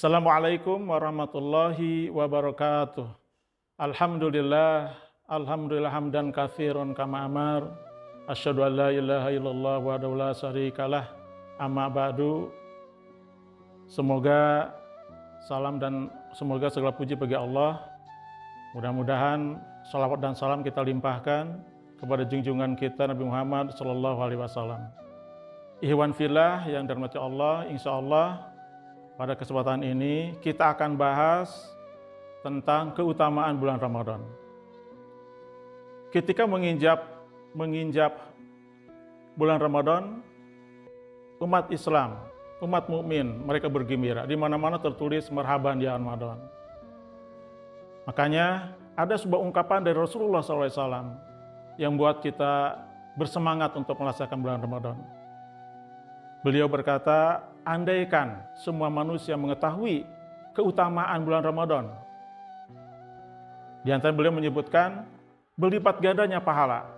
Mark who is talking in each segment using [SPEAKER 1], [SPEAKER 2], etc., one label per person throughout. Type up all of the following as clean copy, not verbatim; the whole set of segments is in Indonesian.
[SPEAKER 1] Assalamualaikum warahmatullahi wabarakatuh. Alhamdulillah, alhamdulillah hamdan katsiran kama amar. Asyhadu an la ilaha illallah wahdahu la syarikalah. Amma ba'du. Semoga segala puji bagi Allah. Mudah-mudahan salawat dan salam kita limpahkan kepada junjungan kita Nabi Muhammad sallallahu alaihi wasallam. Ikhwan fillah yang dirahmati Allah, insyaallah pada kesempatan ini kita akan bahas tentang keutamaan bulan Ramadan. Ketika menginjak bulan Ramadan, umat Islam, umat mukmin, mereka bergembira. Di mana-mana tertulis marhaban ya Ramadan. Makanya ada sebuah ungkapan dari Rasulullah SAW yang buat kita bersemangat untuk melaksanakan bulan Ramadan. Beliau berkata, andaikan semua manusia mengetahui keutamaan bulan Ramadan. Di antara beliau menyebutkan berlipat gandanya pahala,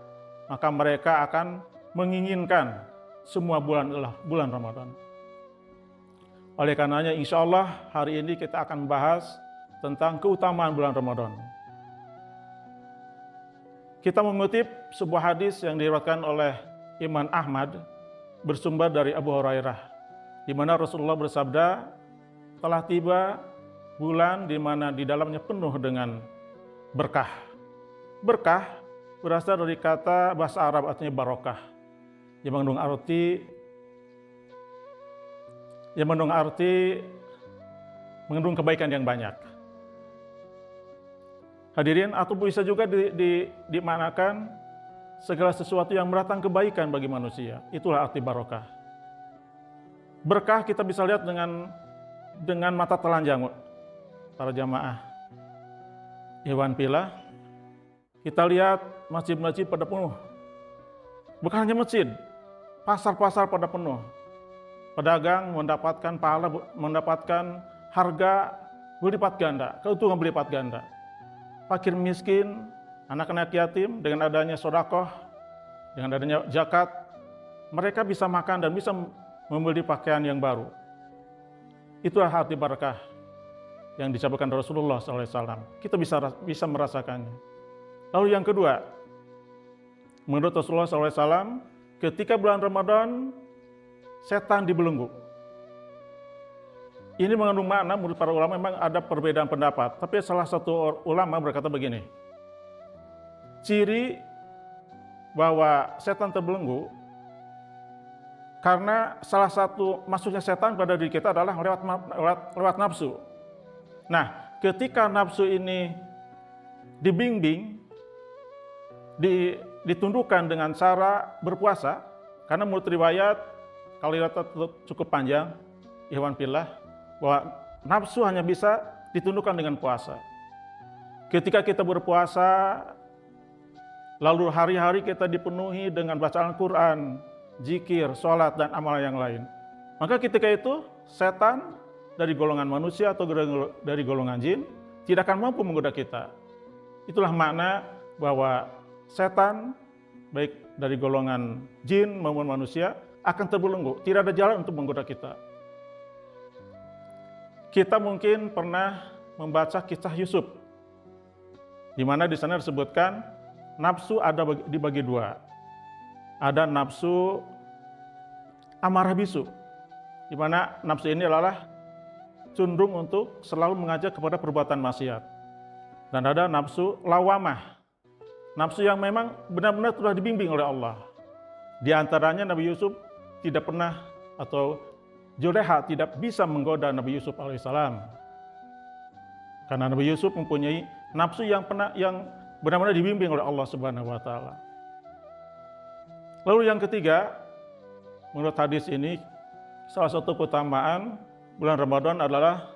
[SPEAKER 1] maka mereka akan menginginkan semua bulan adalah bulan Ramadan. Oleh karenanya insya Allah hari ini kita akan bahas tentang keutamaan bulan Ramadan. Kita mengutip sebuah hadis yang diriwayatkan oleh Imam Ahmad bersumber dari Abu Hurairah, di mana Rasulullah bersabda, telah tiba bulan di mana di dalamnya penuh dengan berkah. Berkah berasal dari kata bahasa Arab artinya barokah, yang mengandung kebaikan yang banyak. Hadirin, atau bisa juga dimanakan segala sesuatu yang mendatang kebaikan bagi manusia. Itulah arti barokah. Berkah kita bisa lihat dengan mata telanjang, para jamaah. Ikhwan fillah, kita lihat masjid-masjid pada penuh. Bukan hanya masjid, pasar-pasar pada penuh. Pedagang mendapatkan pahala, mendapatkan harga berlipat ganda, keuntungan berlipat ganda. Fakir miskin, anak-anak yatim, dengan adanya sedekah, dengan adanya zakat, mereka bisa makan dan bisa membeli pakaian yang baru. Itulah arti berkah yang disampaikan Rasulullah SAW. Kita bisa merasakannya. Lalu yang kedua, menurut Rasulullah SAW, ketika bulan Ramadan, setan dibelenggu. Ini mengandung makna, menurut para ulama memang ada perbedaan pendapat. Tapi salah satu ulama berkata begini, ciri bahwa setan terbelenggu karena salah satu masuknya setan pada diri kita adalah lewat nafsu. Nah, ketika nafsu ini dibimbing, ditundukkan dengan cara berpuasa, karena menurut riwayat, kalau riwayat cukup panjang, ikhwan fillah, bahwa nafsu hanya bisa ditundukkan dengan puasa. Ketika kita berpuasa, lalu hari-hari kita dipenuhi dengan bacaan Al-Quran, zikir, sholat, dan amal yang lain. Maka ketika itu setan dari golongan manusia atau dari golongan jin tidak akan mampu menggoda kita. Itulah makna bahwa setan baik dari golongan jin maupun manusia akan terbelenggu. Tidak ada jalan untuk menggoda kita. Kita mungkin pernah membaca kisah Yusuf, di mana di sana disebutkan nafsu ada dibagi dua. Ada nafsu amarah bisu, di mana nafsu ini adalah cenderung untuk selalu mengajak kepada perbuatan maksiat. Dan ada nafsu lawamah, nafsu yang memang benar-benar telah dibimbing oleh Allah. Di antaranya Nabi Yusuf tidak pernah, atau Juleha tidak bisa menggoda Nabi Yusuf alaihissalam. Karena Nabi Yusuf mempunyai nafsu yang benar-benar dibimbing oleh Allah Subhanahu wa taala. Lalu yang ketiga, menurut hadis ini, salah satu keutamaan bulan Ramadan adalah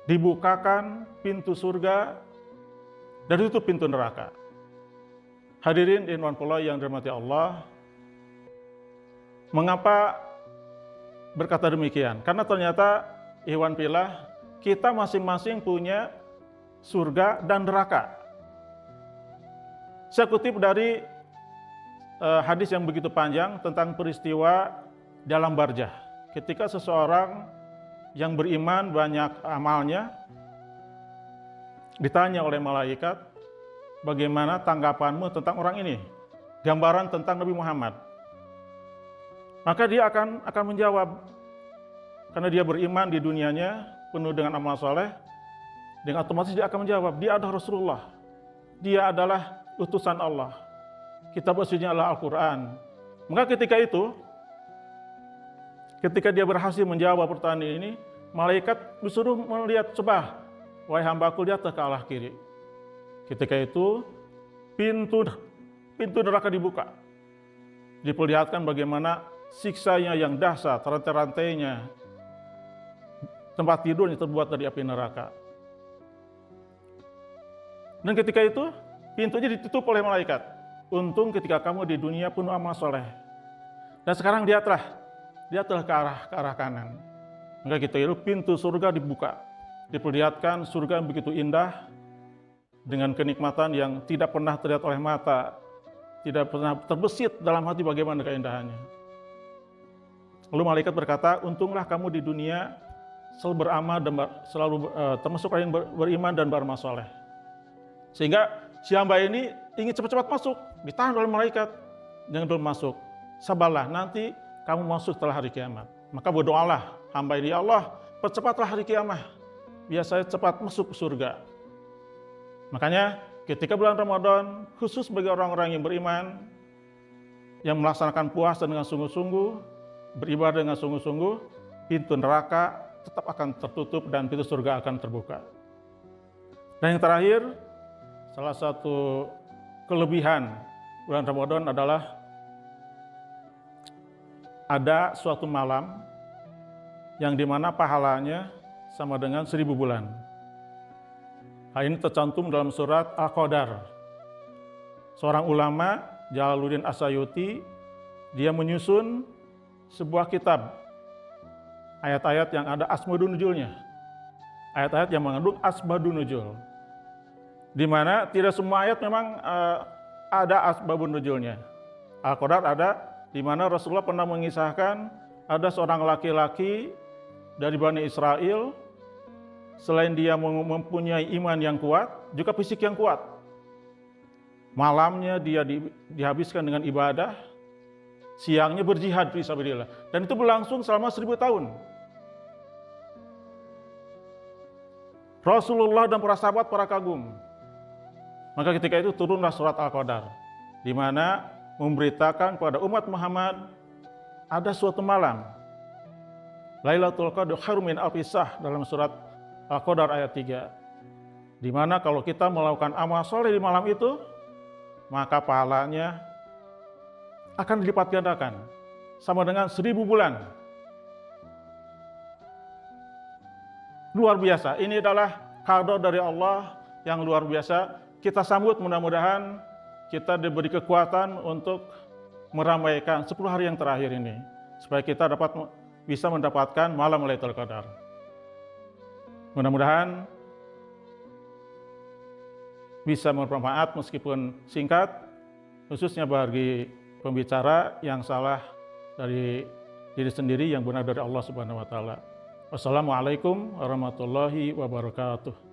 [SPEAKER 1] dibukakan pintu surga dan ditutup pintu neraka. Hadirin ikhwan fillah yang dirahmati Allah, mengapa berkata demikian? Karena ternyata ikhwan fillah, kita masing-masing punya surga dan neraka. Saya kutip dari hadis yang begitu panjang tentang peristiwa dalam barjah. Ketika seseorang yang beriman, banyak amalnya, ditanya oleh malaikat, bagaimana tanggapanmu tentang orang ini? Gambaran tentang Nabi Muhammad. Maka dia akan menjawab, karena dia beriman di dunianya, penuh dengan amal soleh, dengan otomatis dia akan menjawab, dia adalah Rasulullah, dia adalah utusan Allah, kitab aslinya adalah Al-Quran. Maka ketika dia berhasil menjawab pertanyaan ini, malaikat disuruh melihat, coba, wahai hambaku, lihat ke arah kiri. Ketika itu, pintu neraka dibuka. Diperlihatkan bagaimana siksanya yang dahsyat, rantai-rantainya, tempat tidurnya terbuat dari api neraka. Dan ketika itu, pintunya ditutup oleh malaikat. Untung ketika kamu di dunia penuh amal soleh. Dan sekarang lihatlah ke arah kanan. Maka ketika itu pintu surga dibuka. Diperlihatkan surga yang begitu indah, dengan kenikmatan yang tidak pernah terlihat oleh mata, tidak pernah terbesit dalam hati bagaimana keindahannya. Lalu malaikat berkata, untunglah kamu di dunia selalu beramal dan selalu termasuk orang yang beriman dan beramal soleh. Sehingga si hamba ini ingin cepat-cepat masuk, ditahan oleh malaikat, jangan dulu masuk, sabarlah, nanti kamu masuk setelah hari kiamat. Maka berdoalah hamba ini, ya Allah, percepatlah hari kiamat, biar saya cepat masuk ke surga. Makanya ketika bulan Ramadan, khusus bagi orang-orang yang beriman, yang melaksanakan puasa dengan sungguh-sungguh, beribadah dengan sungguh-sungguh, pintu neraka tetap akan tertutup dan pintu surga akan terbuka. Dan yang terakhir, salah satu kelebihan bulan Ramadan adalah ada suatu malam yang dimana pahalanya sama dengan 1000 bulan. Hal ini tercantum dalam surat Al-Qadar. Seorang ulama, Jalaluddin As-Sayuti, dia menyusun sebuah kitab, ayat-ayat yang ada asbabun nuzulnya, ayat-ayat yang mengandung asbabun nuzul, di mana tidak semua ayat memang ada asbabun nuzulnya. Al-Qadar ada, di mana Rasulullah pernah mengisahkan ada seorang laki-laki dari Bani Israel, selain dia mempunyai iman yang kuat, juga fisik yang kuat. Malamnya dia dihabiskan dengan ibadah, siangnya berjihad fisabilillah, dan itu berlangsung selama 1000 tahun. Rasulullah dan para sahabat para kagum. Maka ketika itu turunlah surat Al-Qadar, di mana memberitakan kepada umat Muhammad ada suatu malam, Lailatul Qadar khairum min alfi syahr, dalam surat Al-Qadar ayat 3, di mana kalau kita melakukan amal soleh di malam itu, maka pahalanya akan dilipat gandakan sama dengan 1000 bulan. Luar biasa, ini adalah kado dari Allah yang luar biasa. Kita sambut, mudah-mudahan kita diberi kekuatan untuk meramaikan 10 hari yang terakhir ini, supaya kita bisa mendapatkan malam Lailatul Qadar. Mudah-mudahan bisa bermanfaat meskipun singkat, khususnya bagi pembicara yang salah dari diri sendiri, yang benar dari Allah Subhanahu wa taala. Wassalamualaikum warahmatullahi wabarakatuh.